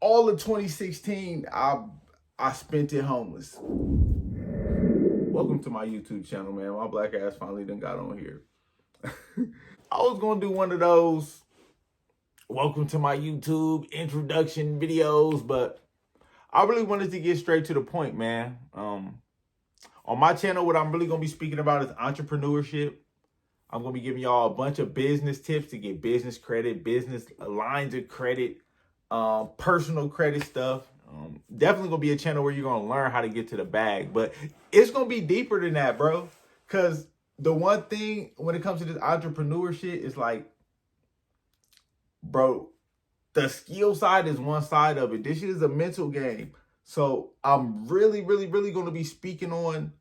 all of 2016, I spent it homeless. Welcome to my YouTube channel, man. My black ass finally done got on here. I was gonna do one of those welcome to my YouTube introduction videos, but I really wanted to get straight to the point, man. On my channel, what I'm really gonna be speaking about is entrepreneurship. I'm gonna be giving y'all a bunch of business tips to get business credit, business lines of credit, personal credit stuff. Definitely gonna be a channel where you're gonna learn how to get to the bag, but it's gonna be deeper than that, bro. Cause the one thing when it comes to this entrepreneur shit is like, bro, the skill side is one side of it. This shit is a mental game. So I'm really gonna be speaking on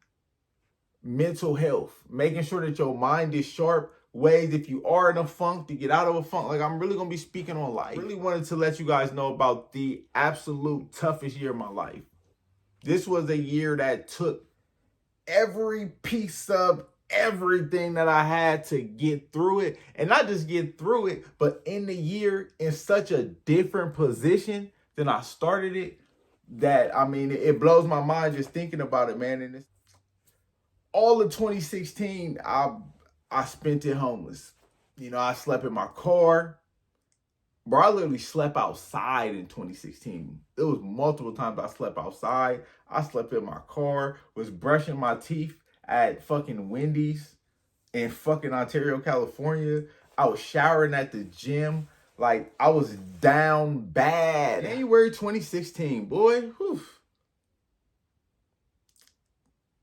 mental health, making sure that your mind is sharp, ways if you are in a funk to get out of a funk. Like, I'm really gonna be speaking on life. Really wanted to let you guys know about the absolute toughest year of my life. This was a year that took every piece of everything that I had to get through it, and not just get through it, but end the year in such a different position than I started it, that I mean, it blows my mind just thinking about it, man. And it's all of 2016, I spent it homeless. You know, I slept in my car. Bro, I literally slept outside in 2016. It was multiple times I slept outside. I slept in my car, was brushing my teeth at fucking Wendy's in fucking Ontario, California. I was showering at the gym. Like, I was down bad. January 2016, boy. Whew.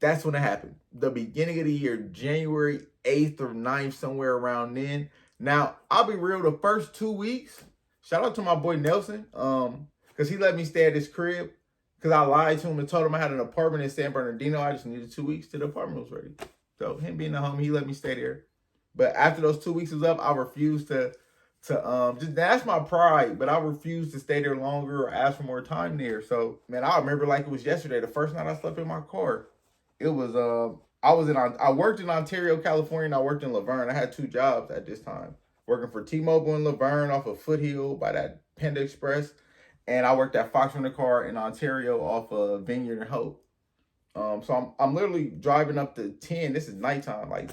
That's when it happened. The beginning of the year, January 8th or 9th, somewhere around then. Now, I'll be real, the first 2 weeks, shout out to my boy Nelson, because he let me stay at his crib, because I lied to him and told him I had an apartment in San Bernardino. I just needed 2 weeks till the apartment was ready. So him being a homie, he let me stay there. But after those 2 weeks was up, I refused to just, that's my pride, but I refused to stay there longer or ask for more time there. So, man, I remember like it was yesterday, the first night I slept in my car. It was, I worked in Ontario, California, and I worked in Laverne. I had 2 jobs at this time. Working for T-Mobile in Laverne off of Foothill by that Panda Express. And I worked at Fox Rent a Car in Ontario off of Vineyard and Hope. So I'm literally driving up to 10. This is nighttime, like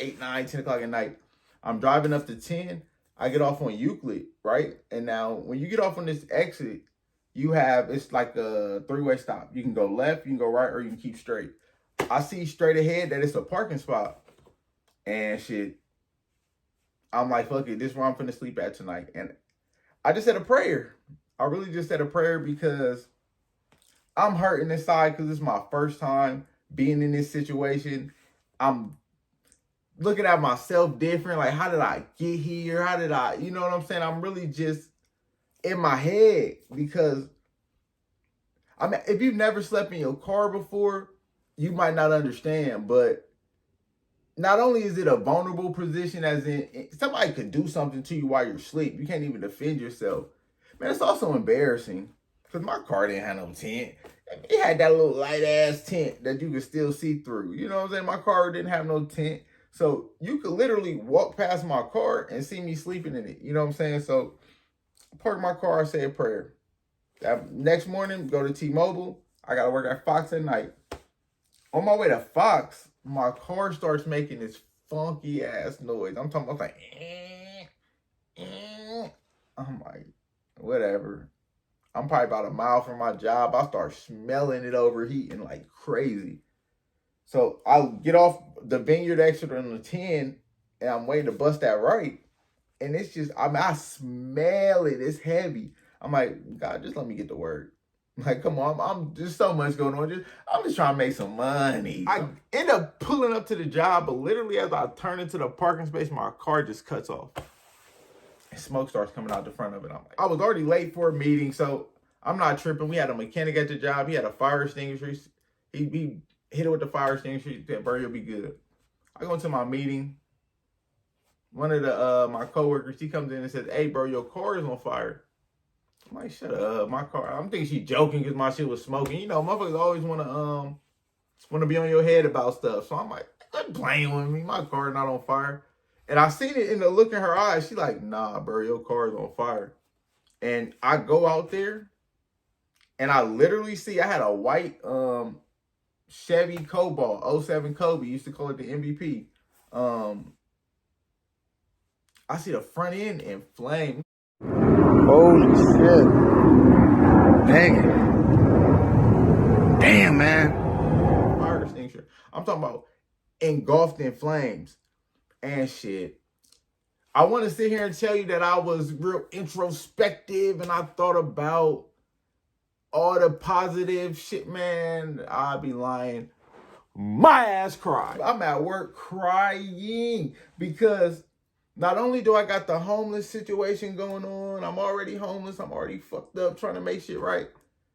8, 9, 10 o'clock at night. I'm driving up to 10. I get off on Euclid, right? And now when you get off on this exit, it's like a 3-way stop. You can go left, you can go right, or you can keep straight. I see straight ahead that it's a parking spot. And shit, I'm like, fuck it, this is where I'm finna sleep at tonight. And I just said a prayer. I really just said a prayer because I'm hurting inside because it's my first time being in this situation. I'm looking at myself different. Like, how did I get here? How did I, you know what I'm saying? I'm really just in my head because, I mean, if you've never slept in your car before, you might not understand, but not only is it a vulnerable position, as in somebody could do something to you while you're asleep. You can't even defend yourself. Man, it's also embarrassing because my car didn't have no tent. It had that little light ass tent that you could still see through. You know what I'm saying? My car didn't have no tent. So you could literally walk past my car and see me sleeping in it. You know what I'm saying? So I park my car, I say a prayer. That next morning, go to T-Mobile. I got to work at Fox at night. On my way to Fox, my car starts making this funky ass noise. I'm talking about like, I'm like, whatever. I'm probably about a mile from my job. I start smelling it overheating like crazy. So I get off the Vineyard exit on the 10, and I'm waiting to bust that right. And it's just, I mean, I smell it. It's heavy. I'm like, God, just let me get to work. Like, come on, I'm just so much going on. I'm just trying to make some money. I end up pulling up to the job, but literally as I turn into the parking space, my car just cuts off. And smoke starts coming out the front of it. I'm like, I was already late for a meeting, so I'm not tripping. We had a mechanic at the job. He had a fire extinguisher. He hit it with the fire extinguisher. He said, bro, you'll be good. I go into my meeting. One of my coworkers, he comes in and says, hey, bro, your car is on fire. I'm like, shut up, my car. I'm thinking she's joking because my shit was smoking. You know, motherfuckers always want to be on your head about stuff. So I'm like, quit playing with me. My car not on fire. And I seen it in the look in her eyes. She like, nah, bro, your car is on fire. And I go out there and I literally see, I had a white Chevy Cobalt, '07 Kobe, used to call it the MVP. I see the front end in flame. Holy shit. Dang it. Damn, man. Fire extinguisher. I'm talking about engulfed in flames and shit. I want to sit here and tell you that I was real introspective and I thought about all the positive shit, man. I'd be lying. My ass cried. I'm at work crying because not only do I got the homeless situation going on, I'm already homeless, I'm already fucked up trying to make shit right.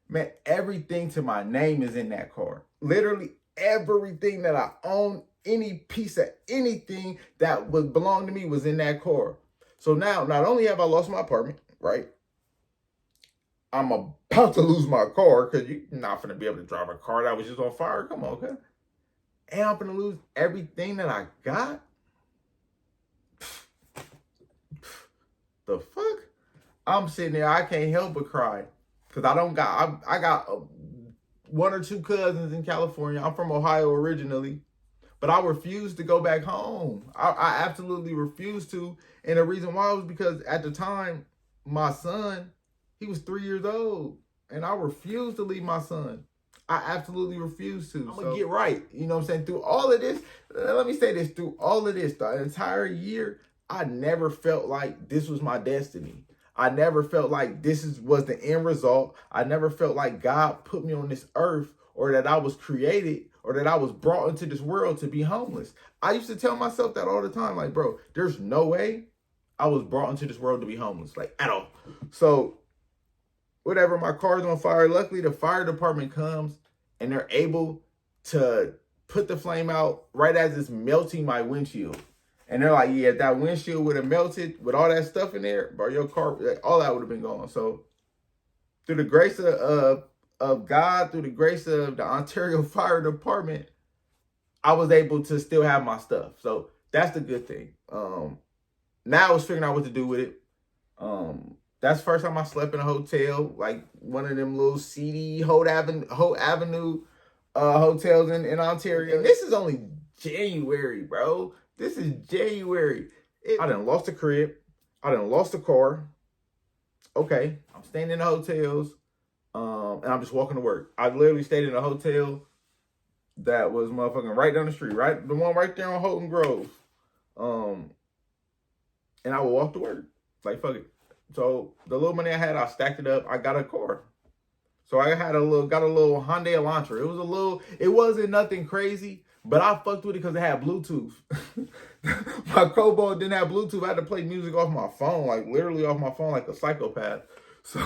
Man, everything to my name is in that car. Literally everything that I own, any piece of anything that would belong to me was in that car. So now, not only have I lost my apartment, right? I'm about to lose my car because you're not going to be able to drive a car that was just on fire. Come on, okay? And I'm going to lose everything that I got. The fuck? I'm sitting there, I can't help but cry. Because I got one or two cousins in California. I'm from Ohio originally. But I refused to go back home. I absolutely refused to. And the reason why was because at the time, my son, he was 3 years old. And I refused to leave my son. I absolutely refused to. I'm going to get right. You know what I'm saying? Through all of this, let me say this. Through all of this, the entire year, I never felt like this was my destiny. I never felt like this was the end result. I never felt like God put me on this earth or that I was created or that I was brought into this world to be homeless. I used to tell myself that all the time. Like, bro, there's no way I was brought into this world to be homeless, like at all. So whatever, my car's on fire. Luckily, the fire department comes and they're able to put the flame out right as it's melting my windshield. And they're like, yeah, if that windshield would have melted with all that stuff in there, bro, your car, all that would have been gone. So through the grace of God, through the grace of the Ontario Fire Department, I was able to still have my stuff. So that's the good thing. Now I was figuring out what to do with it. That's the first time I slept in a hotel, like one of them little seedy Hope Avenue hotels in Ontario. And this is only January, bro. This is January. I done lost the crib. I done lost the car. Okay, I'm staying in the hotels. And I'm just walking to work. I literally stayed in a hotel that was motherfucking right down the street, right? The one right there on Houghton Grove. And I would walk to work. Like, fuck it. So the little money I had, I stacked it up. I got a car. So I got a little Hyundai Elantra. It wasn't nothing crazy, but I fucked with it because it had Bluetooth. My Cobalt didn't have Bluetooth. I had to play music off my phone, like literally off my phone, like a psychopath. So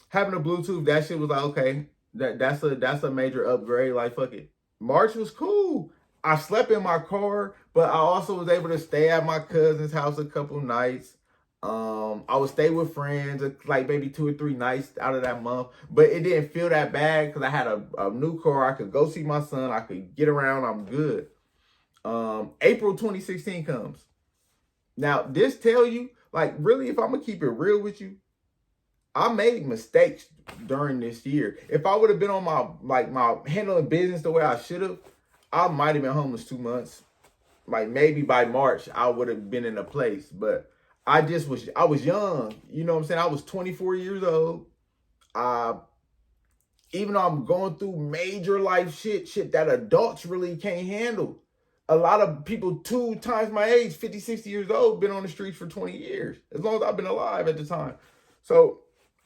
having a Bluetooth, that shit was like, okay, that's a major upgrade. Like, fuck it. March was cool. I slept in my car, but I also was able to stay at my cousin's house a couple nights. I would stay with friends like maybe 2 or 3 nights out of that month, but it didn't feel that bad because I had a new car. I could go see my son. I could get around. I'm good. April 2016 comes. Now, this tell you, like, really, if I'm gonna keep it real with you, I made mistakes during this year. If I would have been on my handling business the way I should have, I might have been homeless 2 months. Like maybe by March, I would have been in a place, but I was young. You know what I'm saying? I was 24 years old. Even though I'm going through major life shit that adults really can't handle. A lot of people 2 times my age, 50, 60 years old, been on the streets for 20 years. As long as I've been alive at the time. So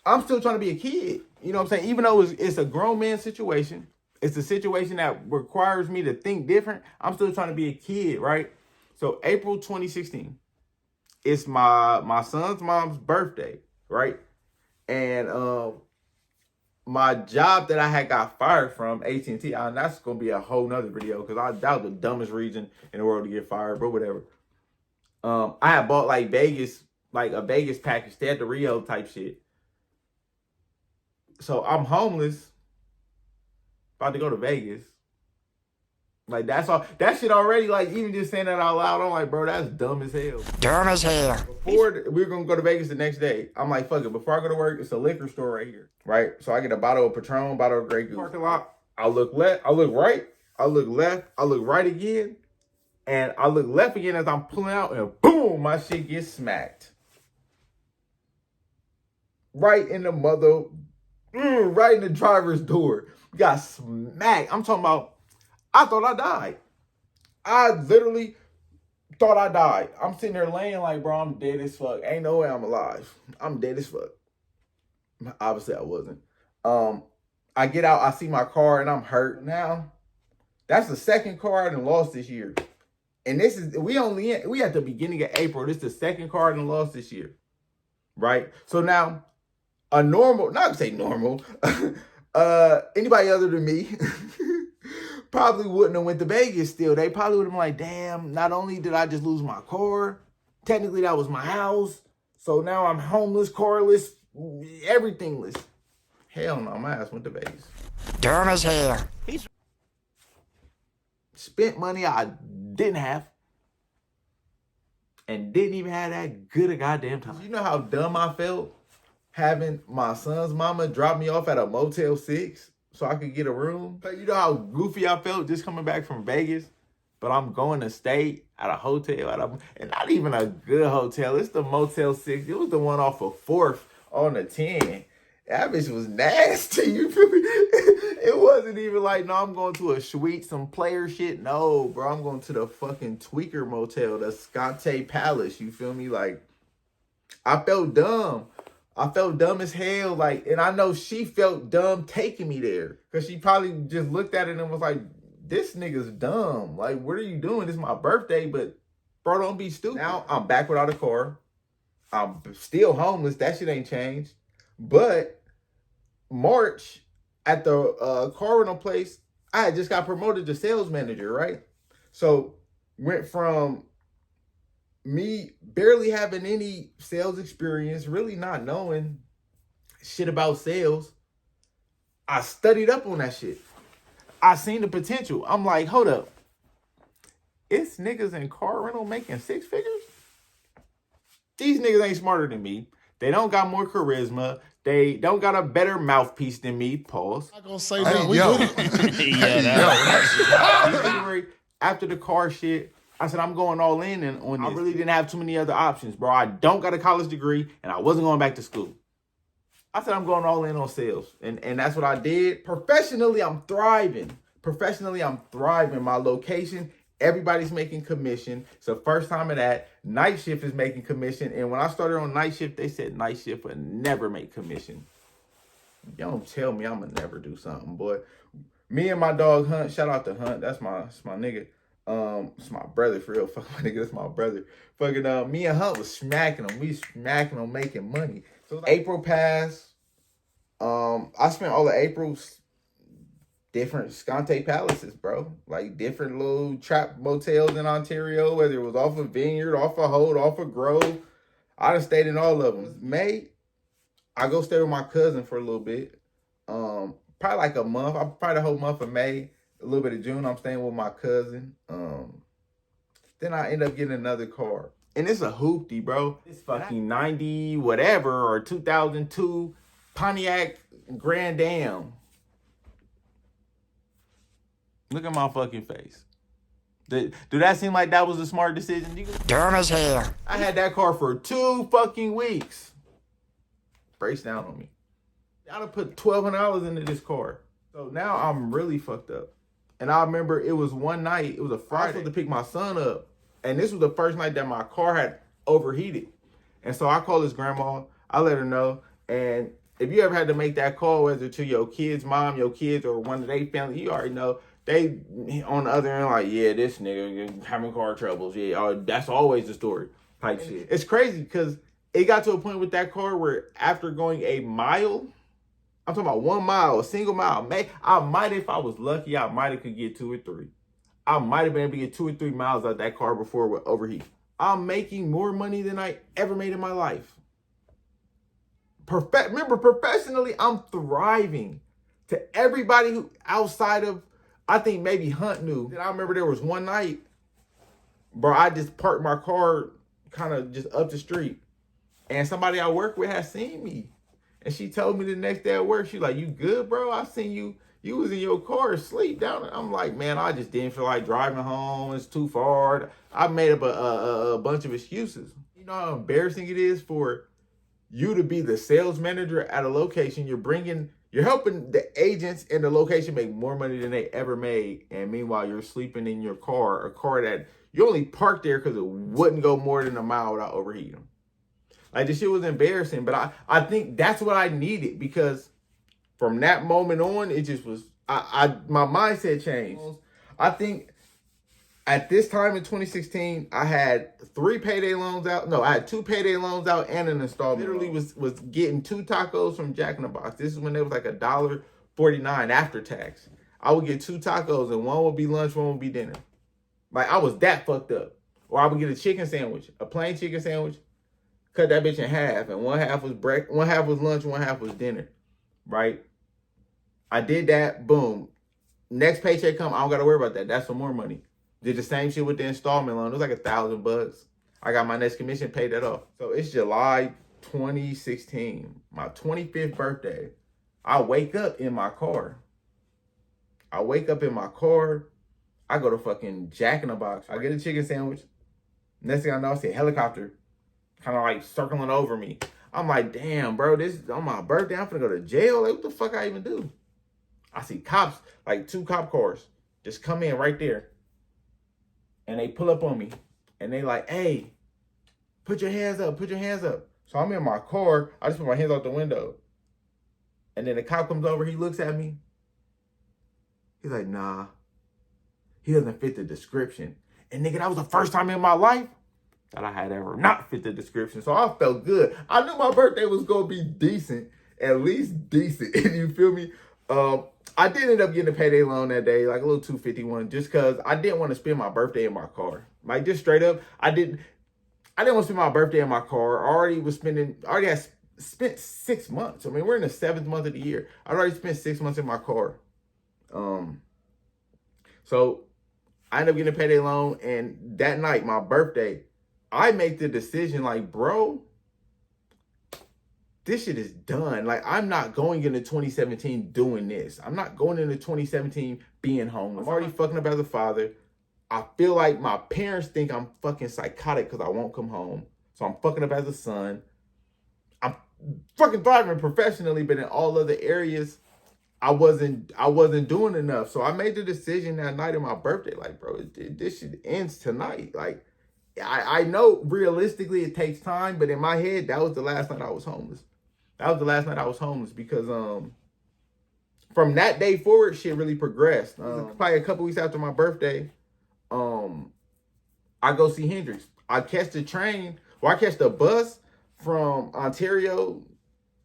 I'm still trying to be a kid. You know what I'm saying? Even though it's a grown man situation, it's a situation that requires me to think different. I'm still trying to be a kid, right? So April 2016, it's my son's mom's birthday, right? And my job that I had got fired from, AT&T, and that's going to be a whole nother video because that was the dumbest reason in the world to get fired, but whatever. I had bought like a Vegas package. They had the Rio type shit. So I'm homeless, about to go to Vegas. Like, that's all. That shit already, like, even just saying that out loud, I'm like, bro, that's dumb as hell. Dumb as hell. Before we were going to go to Vegas the next day, I'm like, fuck it. Before I go to work, it's a liquor store right here, right? So I get a bottle of Patron, bottle of Grey Goose. Parking lot. I look left, I look right, I look left, I look right again, and I look left again as I'm pulling out, and boom, my shit gets smacked. Right in the right in the driver's door. Got smacked. I'm talking about, I thought I died. I literally thought I died. I'm sitting there laying like, bro, I'm dead as fuck. Ain't no way I'm alive. I'm dead as fuck. Obviously, I wasn't. I get out, I see my car, and I'm hurt. Now, that's the second car I done lost this year. And this is, we at the beginning of April. This is the second car I done lost this year. Right? So now, a normal, not to say normal, anybody other than me probably wouldn't have went to Vegas still. They probably would have been like, damn, not only did I just lose my car, technically that was my house. So now I'm homeless, carless, everythingless. Hell no, my ass went to Vegas. Dumb as hell. Spent money I didn't have. And didn't even have that good a goddamn time. You know how dumb I felt having my son's mama drop me off at a Motel 6 so I could get a room? You know how goofy I felt just coming back from Vegas? But I'm going to stay at a hotel, and not even a good hotel. It's the Motel 6. It was the one off of 4th on the 10. That bitch was nasty, you feel me? It wasn't even like, no, I'm going to a suite, some player shit. No, bro, I'm going to the fucking tweaker motel, the Scante Palace, you feel me? Like, I felt dumb. I felt dumb as hell. Like, and I know she felt dumb taking me there. Because she probably just looked at it and was like, this nigga's dumb. Like, what are you doing? It's my birthday, but bro, don't be stupid. Now, I'm back without a car. I'm still homeless. That shit ain't changed. But March, at the car rental place, I had just got promoted to sales manager, right? So, went from me barely having any sales experience, really not knowing shit about sales. I studied up on that shit. I seen the potential. I'm like, hold up. It's niggas in car rental making 6 figures? These niggas ain't smarter than me. They don't got more charisma. They don't got a better mouthpiece than me. Pause. I'm not gonna say that. We January, after the car shit, I said, I'm going all in on this. I really didn't have too many other options, bro. I don't got a college degree, and I wasn't going back to school. I said, I'm going all in on sales. And that's what I did. Professionally, I'm thriving. My location, everybody's making commission. It's the first time of that. Night shift is making commission. And when I started on night shift, they said night shift would never make commission. Y'all don't tell me I'm going to never do something, boy. Me and my dog Hunt, shout out to Hunt. That's my nigga. It's my brother for real. Fuck my nigga, that's my brother. Fucking me and Hunt was smacking him. We smacking him, making money. So April passed. I spent all of April's different Scante Palaces, bro. Like different little trap motels in Ontario, whether it was off of Vineyard, off of Holt, off of Grove. I done stayed in all of them. May, I go stay with my cousin for a little bit. Probably like a month. Probably the whole month of May. A little bit of June, I'm staying with my cousin. Then I end up getting another car. And it's a Hoopty, bro. It's fucking 90 whatever or 2002 Pontiac Grand Am. Look at my fucking face. Do that seem like that was a smart decision? Dumb as hell. I had that car for 2 fucking weeks. Brace down on me. I done put $1,200 into this car. So now I'm really fucked up. And I remember it was one night, it was a Friday, I was supposed to pick my son up. And this was the first night that my car had overheated. And so I called his grandma, I let her know. And if you ever had to make that call, whether to your kid's mom, your kids, or one of their family, you already know. They, on the other end, like, yeah, this nigga having car troubles. Yeah, that's always the story type shit. It's crazy because it got to a point with that car where after going a mile, I'm talking about 1 mile, a single mile. I might, if I was lucky, I might have could get 2 or 3. I might have been able to get 2 or 3 miles out of that car before it would overheat. I'm making more money than I ever made in my life. Remember, professionally, I'm thriving. To everybody who outside of I think maybe Hunt knew. And I remember there was one night, bro, I just parked my car kind of just up the street. And somebody I work with had seen me. And she told me the next day at work, she like, you good, bro? I seen you. You was in your car asleep down there. I'm like, man, I just didn't feel like driving home. It's too far. I made up a bunch of excuses. You know how embarrassing it is for you to be the sales manager at a location. You're helping the agents in the location make more money than they ever made. And meanwhile, you're sleeping in your car, a car that you only parked there because it wouldn't go more than a mile without overheating. Like, this shit was embarrassing, but I think that's what I needed, because from that moment on, it just was, my mindset changed. I think at this time in 2016, I had 3 payday loans out. No, I had 2 payday loans out and an installment. Literally was getting 2 tacos from Jack in the Box. This is when it was like $1.49 after tax. I would get 2 tacos, and one would be lunch, one would be dinner. Like, I was that fucked up. Or I would get a chicken sandwich, a plain chicken sandwich, cut that bitch in half, and one half was lunch, one half was dinner, right? I did that, boom. Next paycheck come, I don't gotta worry about that. That's some more money. Did the same shit with the installment loan. It was like $1,000. I got my next commission, paid that off. So it's July 2016, my 25th birthday. I wake up in my car. I go to fucking Jack in the Box. I get a chicken sandwich. Next thing I know, I see a helicopter kind of like circling over me. I'm like, damn, bro, this is on my birthday. I'm finna go to jail. Like, what the fuck I even do? I see cops, like 2 cop cars, just come in right there. And they pull up on me. And they like, hey, put your hands up, put your hands up. So I'm in my car. I just put my hands out the window. And then the cop comes over. He looks at me. He's like, nah, he doesn't fit the description. And nigga, that was the first time in my life that I had ever not fit the description. So I felt good. I knew my birthday was going to be decent, at least decent. You feel me? I did end up getting a payday loan that day, like a little $251, just because I didn't want to spend my birthday in my car. Like, just straight up, I didn't want to spend my birthday in my car. I already had spent 6 months. I mean, we're in the 7th month of the year. I'd already spent 6 months in my car. So I ended up getting a payday loan, and that night, my birthday, I made the decision, like, bro, this shit is done. Like, I'm not going into 2017 doing this. I'm not going into 2017 being homeless. I'm already fucking up as a father. I feel like my parents think I'm fucking psychotic because I won't come home. So I'm fucking up as a son. I'm fucking thriving professionally, but in all other areas, I wasn't doing enough. So I made the decision that night of my birthday, like, bro, this shit ends tonight. Like, I know realistically it takes time, but in my head, that was the last night I was homeless. Because from that day forward, shit really progressed. Probably a couple weeks after my birthday, I go see Hendrix. I catch the bus from Ontario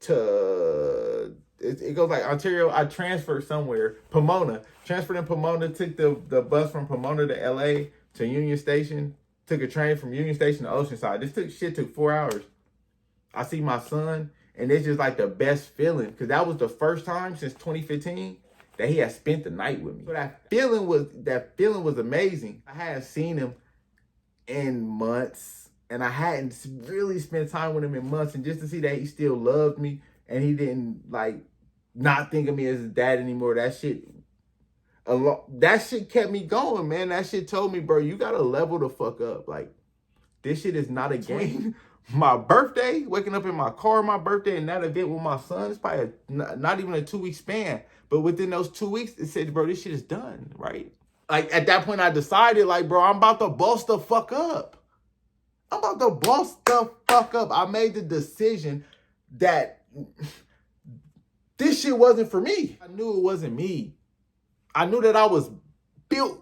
to, it goes like Ontario. I transferred somewhere, Pomona. Transferred in Pomona, took the bus from Pomona to LA to Union Station. Took a train from Union Station to Oceanside. This took 4 hours. I see my son, and it's just like the best feeling, because that was the first time since 2015 that he had spent the night with me. So that feeling was amazing. I hadn't seen him in months, and I hadn't really spent time with him in months, and just to see that he still loved me and he didn't like not think of me as his dad anymore, that shit kept me going, man. That shit told me, bro, you gotta level the fuck up. Like, this shit is not a game. My birthday, waking up in my car, my birthday, and that event with my son, it's probably not even a 2-week span. But within those 2 weeks, it said, bro, this shit is done, right? Like, at that point, I decided, like, bro, I'm about to boss the fuck up. I made the decision that this shit wasn't for me. I knew it wasn't me. I knew that I was built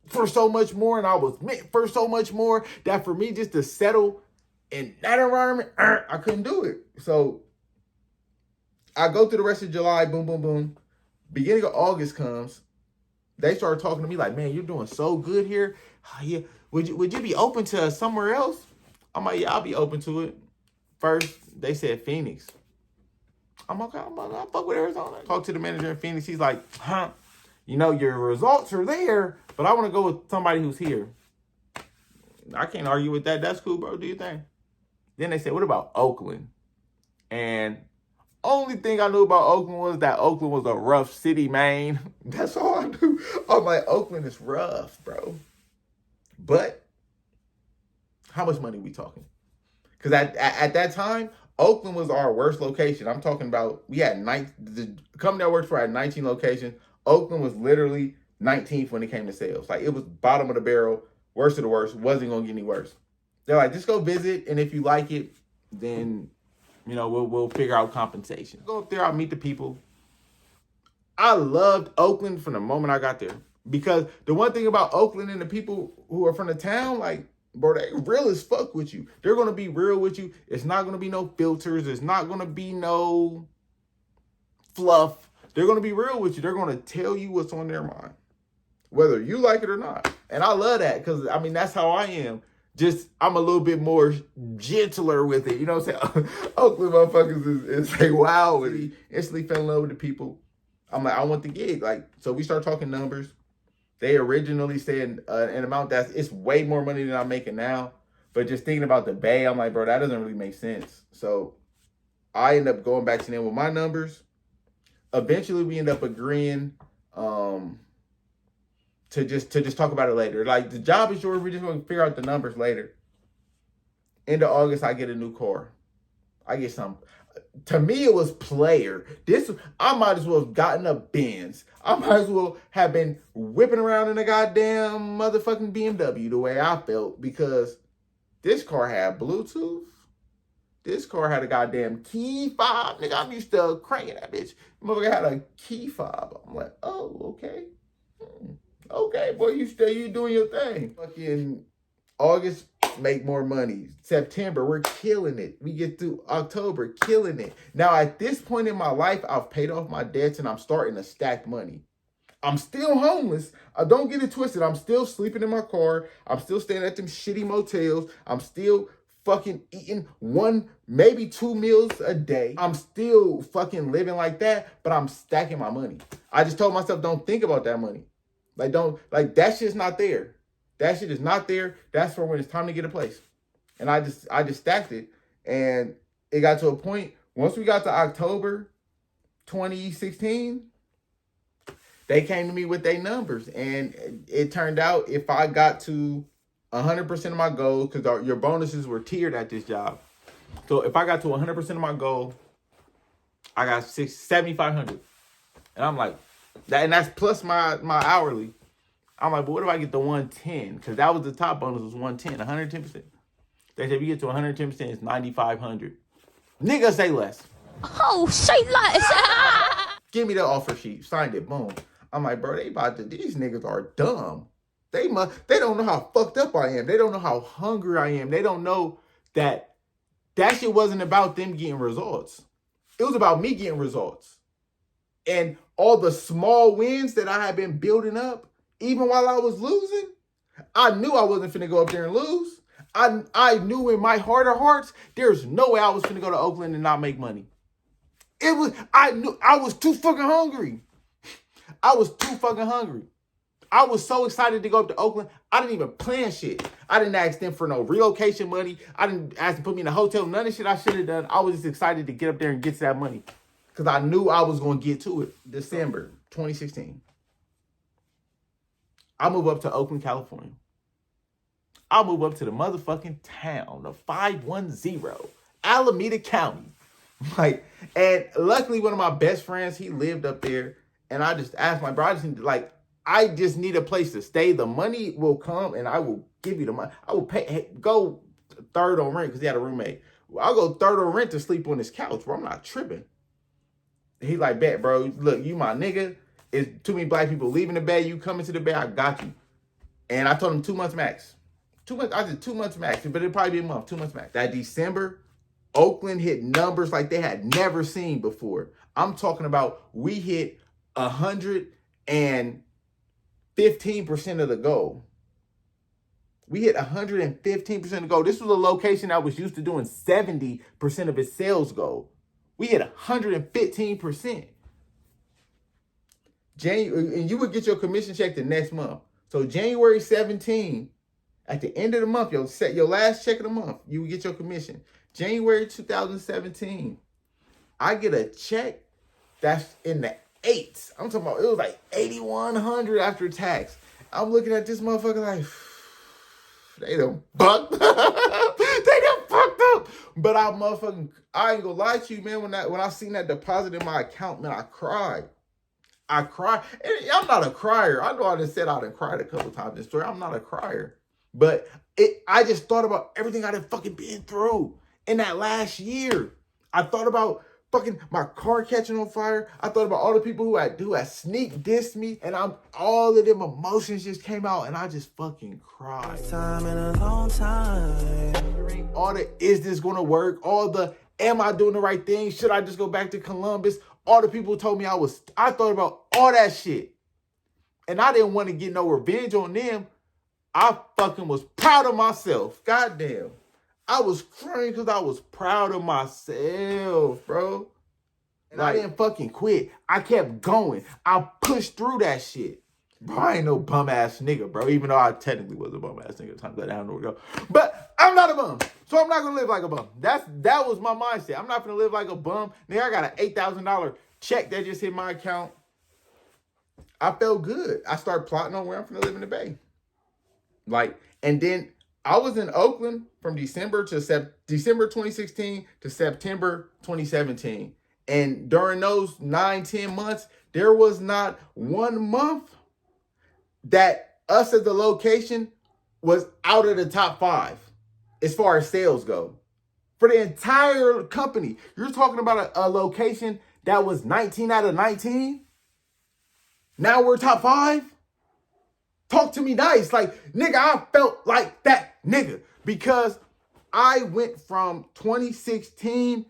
for so much more, and I was meant for so much more, that for me just to settle in that environment, I couldn't do it. So I go through the rest of July, boom, boom, boom. Beginning of August comes. They started talking to me like, man, you're doing so good here. Yeah, would you be open to somewhere else? I'm like, yeah, I'll be open to it. First, they said Phoenix. I'm okay, I'll fuck with Arizona. Talk to the manager in Phoenix. He's like, huh? You know, your results are there, but I want to go with somebody who's here. I can't argue with that. That's cool, bro. Do your thing. Then they said, what about Oakland? And only thing I knew about Oakland was that Oakland was a rough city, man. That's all I knew. I'm like, Oakland is rough, bro. But how much money we talking? Because at that time, Oakland was our worst location. I'm talking about, we had the company I worked for had 19 locations. Oakland was literally 19th when it came to sales. Like, it was bottom of the barrel, worst of the worst, wasn't going to get any worse. They're like, just go visit, and if you like it, then, you know, we'll figure out compensation. Go up there, I'll meet the people. I loved Oakland from the moment I got there. Because the one thing about Oakland and the people who are from the town, like, bro, they real as fuck with you. They're going to be real with you. It's not going to be no filters. It's not going to be no fluff. They're going to be real with you. They're going to tell you what's on their mind, whether you like it or not. And I love that because, I mean, that's how I am. Just, I'm a little bit more gentler with it. You know what I'm saying? Oakland motherfuckers is like, wow. And he instantly fell in love with the people. I'm like, I want the gig. Like, so we start talking numbers. They originally said an amount it's way more money than I'm making now. But just thinking about the Bay, I'm like, bro, that doesn't really make sense. So I end up going back to them with my numbers. Eventually, we end up agreeing to just talk about it later. Like, the job is yours. We're just going to figure out the numbers later. End of August, I get a new car. I get some. To me, it was player. I might as well have gotten a Benz. I might as well have been whipping around in a goddamn motherfucking BMW the way I felt, because this car had Bluetooth. This car had a goddamn key fob. Nigga, I'm used to cranking that bitch. Motherfucker had a key fob. I'm like, oh, okay. Okay, boy, you doing your thing. Fucking August, make more money. September, we're killing it. We get through October, killing it. Now, at this point in my life, I've paid off my debts and I'm starting to stack money. I'm still homeless. I don't get it twisted. I'm still sleeping in my car. I'm still staying at them shitty motels. I'm still fucking eating 1, maybe 2 meals a day. I'm still fucking living like that, but I'm stacking my money. I just told myself, don't think about that money. That shit's not there. That shit is not there. That's for when it's time to get a place. And I just stacked it. And it got to a point, once we got to October 2016, they came to me with their numbers. And it turned out if I got to 100% of my goal, because your bonuses were tiered at this job. So if I got to 100% of my goal, I got $7,500. And I'm like, that's plus my hourly. I'm like, but what if I get the 110? Because that was the top bonus, was 110, 110%. They said if you get to 110%, it's 9,500. Nigga, say less. Oh, say less. Give me the offer sheet. Signed it. Boom. I'm like, bro, these niggas are dumb. They don't know how fucked up I am. They don't know how hungry I am. They don't know that shit wasn't about them getting results. It was about me getting results. And all the small wins that I had been building up, even while I was losing, I knew I wasn't finna go up there and lose. I knew in my heart of hearts, there's no way I was finna go to Oakland and not make money. I knew I was too fucking hungry. I was too fucking hungry. I was so excited to go up to Oakland. I didn't even plan shit. I didn't ask them for no relocation money. I didn't ask them to put me in a hotel. None of shit I should have done. I was just excited to get up there and get to that money, because I knew I was going to get to it. December 2016. I move up to Oakland, California. I'll move up to the motherfucking town, the 510, Alameda County. And luckily one of my best friends, he lived up there. And I just asked my bro, I just need a place to stay. The money will come and I will give you the money. I will go third on rent because he had a roommate. I'll go third on rent to sleep on this couch, bro. I'm not tripping. He's like, bet, bro. Look, you my nigga. It's too many black people leaving the bed. You coming to the bed, I got you. And I told him 2 months max. 2 months, I said 2 months max, but it'd probably be a month, 2 months max. That December, Oakland hit numbers like they had never seen before. I'm talking about we hit 115% of the goal. We hit 115% of the goal. This was a location that was used to doing 70% of its sales goal. We hit 115%. And you would get your commission check the next month. So January 17, at the end of the month, you'll set your last check of the month, you would get your commission. January 2017, I get a check that's in the eights. I'm talking about, it was like 8,100 after tax. I'm looking at this motherfucker like, they done fucked up. They done fucked up. But I ain't gonna lie to you, man. When I seen that deposit in my account, man, I cried. And I'm not a crier. I know I just said I done cried a couple times in this story. I'm not a crier. But I just thought about everything I done fucking been through in that last year. I thought about fucking my car catching on fire. I thought about all the people who had sneak dissed me, and all of them emotions just came out, and I just fucking cried. Time in a long time. All the, is this gonna work? All the, am I doing the right thing? Should I just go back to Columbus? All the people told me I thought about all that shit, and I didn't want to get no revenge on them. I fucking was proud of myself. Goddamn. I was crying because I was proud of myself, bro. And I didn't fucking quit. I kept going. I pushed through that shit. Bro, I ain't no bum ass nigga, bro. Even though I technically was a bum ass nigga at times, I don't know where to go. But I'm not a bum. So I'm not gonna live like a bum. That was my mindset. I'm not gonna live like a bum. Nigga, I got an $8,000 check that just hit my account. I felt good. I started plotting on where I'm gonna live in the Bay. And then I was in Oakland from December 2016 to September 2017. And during those 9-10 months, there was not one month that us as the location was out of the top 5 as far as sales go. For the entire company, you're talking about a location that was 19 out of 19. Now we're top 5. Talk to me nice. Like, nigga, I felt like that nigga because I went from 2016,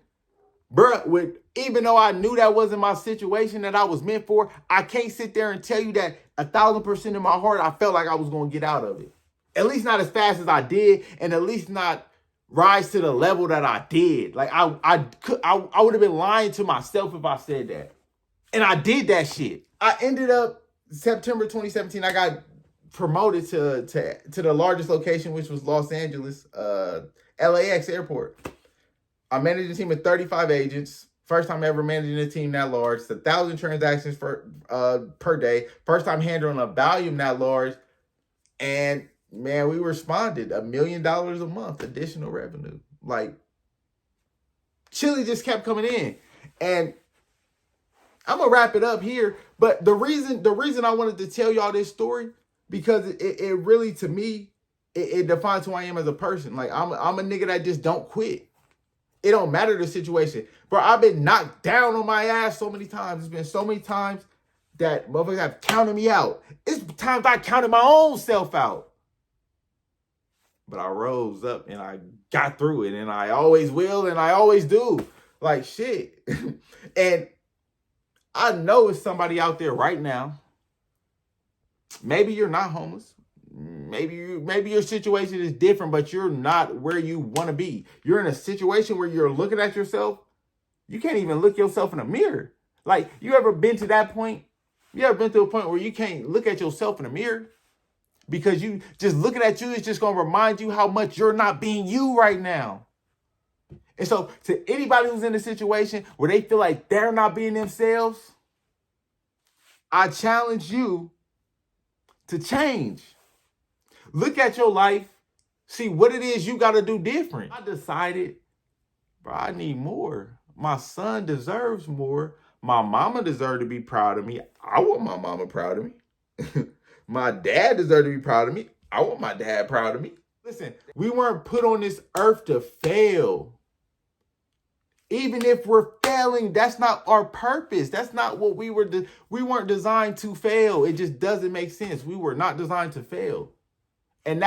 bruh, even though I knew that wasn't my situation that I was meant for, I can't sit there and tell you that 1,000% in my heart, I felt like I was going to get out of it. At least not as fast as I did, and at least not rise to the level that I did. Like, I would have been lying to myself if I said that. And I did that shit. I ended up, September 2017, I got promoted to the largest location, which was Los Angeles, LAX airport. I managed a team of 35 agents. First time ever managing a team that large. It's 1,000 transactions per day. First time handling a volume that large. And man, we responded $1 million a month additional revenue. Like, Chili just kept coming in. And I'm gonna wrap it up here. But the reason I wanted to tell y'all this story, because it really, to me, it defines who I am as a person. Like, I'm a nigga that just don't quit. It don't matter the situation. Bro, I've been knocked down on my ass so many times. It's been so many times that motherfuckers have counted me out. It's times I counted my own self out. But I rose up and I got through it. And I always will and I always do. Like, shit. And I know it's somebody out there right now. Maybe you're not homeless. Maybe your situation is different, but you're not where you want to be. You're in a situation where you're looking at yourself. You can't even look yourself in a mirror. Like, you ever been to that point? You ever been to a point where you can't look at yourself in a mirror? Because you just looking at you is just going to remind you how much you're not being you right now. And so to anybody who's in a situation where they feel like they're not being themselves, I challenge you to change. Look at your life. See what it is you got to do different. I decided, bro, I need more. My son deserves more. My mama deserves to be proud of me. I want my mama proud of me. My dad deserves to be proud of me. I want my dad proud of me. Listen, we weren't put on this earth to fail. Even if we're failing, that's not our purpose. That's not what we weren't designed to fail. It just doesn't make sense. We were not designed to fail. And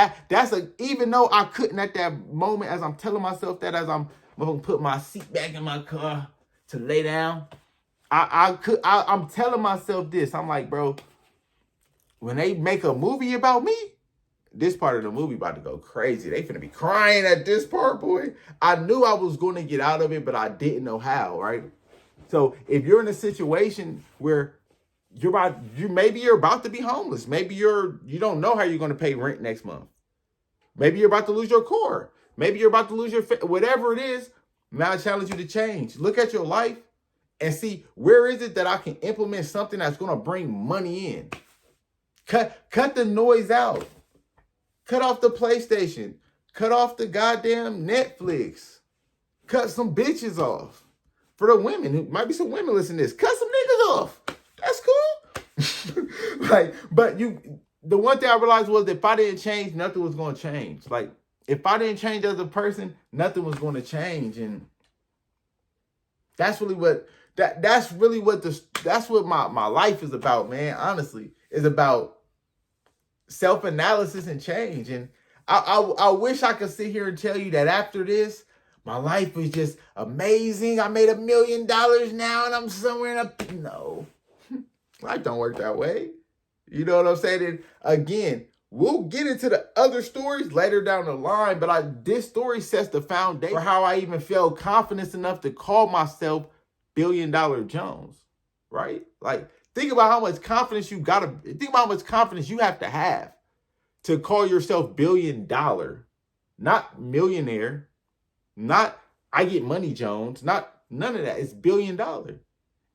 even though I couldn't at that moment, as I'm telling myself that, as I'm gonna put my seat back in my car to lay down, I'm telling myself this. I'm like, bro, when they make a movie about me, this part of the movie about to go crazy. They finna be crying at this part, boy. I knew I was going to get out of it, but I didn't know how, right? So if you're in a situation where maybe you're about to be homeless. Maybe you don't know how you're going to pay rent next month. Maybe you're about to lose your car. Maybe you're about to lose whatever it is. Now I challenge you to change. Look at your life and see, where is it that I can implement something that's going to bring money in? Cut the noise out. Cut off the PlayStation. Cut off the goddamn Netflix. Cut some bitches off. For the women, who might be some women listening to this, cut some niggas off. That's cool. But the one thing I realized was that if I didn't change, nothing was going to change. Like, if I didn't change as a person, nothing was going to change. And that's really what my life is about, man. Honestly, is about self-analysis and change. And I wish I could sit here and tell you that after this, my life was just amazing. I made $1 million now and I'm somewhere no. Life don't work that way. You know what I'm saying? And again, we'll get into the other stories later down the line, but this story sets the foundation for how I even felt confidence enough to call myself $1 Billion Jones, right? Like, think about how much confidence you have to have to call yourself $1 billion, not millionaire, not I get money Jones, not none of that. It's $1 billion.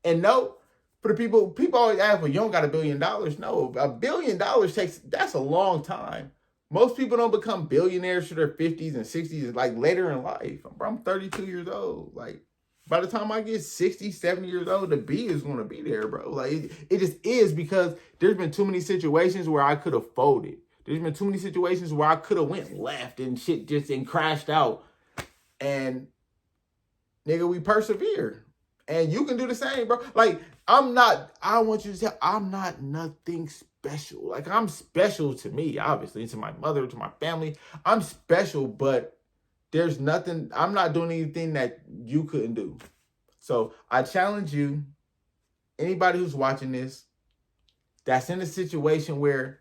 And no, for the people always ask, well, you don't got $1 billion. No, $1 billion that's a long time. Most people don't become billionaires to their 50s and 60s, like later in life. I'm 32 years old. Like, by the time I get 60, 70 years old, the B is going to be there, bro. Like, it just is, because there's been too many situations where I could have folded. There's been too many situations where I could have went left and shit and crashed out. And nigga, we persevere. And you can do the same, bro. Like, I want you to tell, I'm not nothing special. Like, I'm special to me, obviously, to my mother, to my family. I'm special, but there's nothing, I'm not doing anything that you couldn't do. So I challenge you, anybody who's watching this, that's in a situation where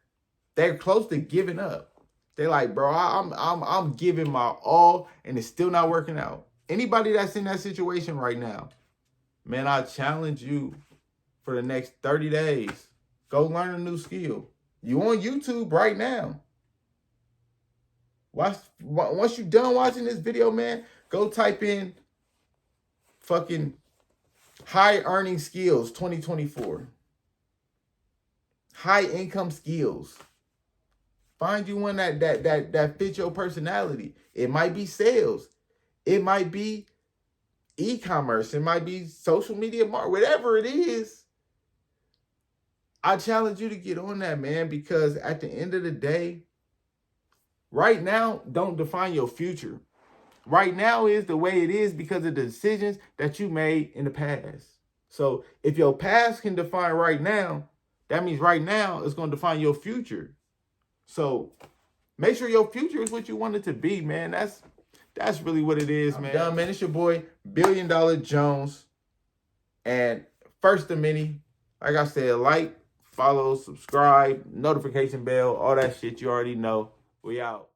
they're close to giving up. They're like, bro, I'm giving my all and it's still not working out. Anybody that's in that situation right now, man, I challenge you for the next 30 days. Go learn a new skill. You on YouTube right now. Once you're done watching this video, man, go type in fucking high earning skills 2024. High income skills. Find you one that fits your personality. It might be sales. It might be e-commerce. It might be social media marketing. Whatever it is, I challenge you to get on that, man, because at the end of the day, right now don't define your future. Right now is the way it is because of the decisions that you made in the past. So if your past can define right now, that means right now it's going to define your future. So make sure your future is what you want it to be, man. That's really what it is, man. Done, man. It's your boy, $1 Billion Jones. And first of many, like I said, like, follow, subscribe, notification bell, all that shit you already know. We out.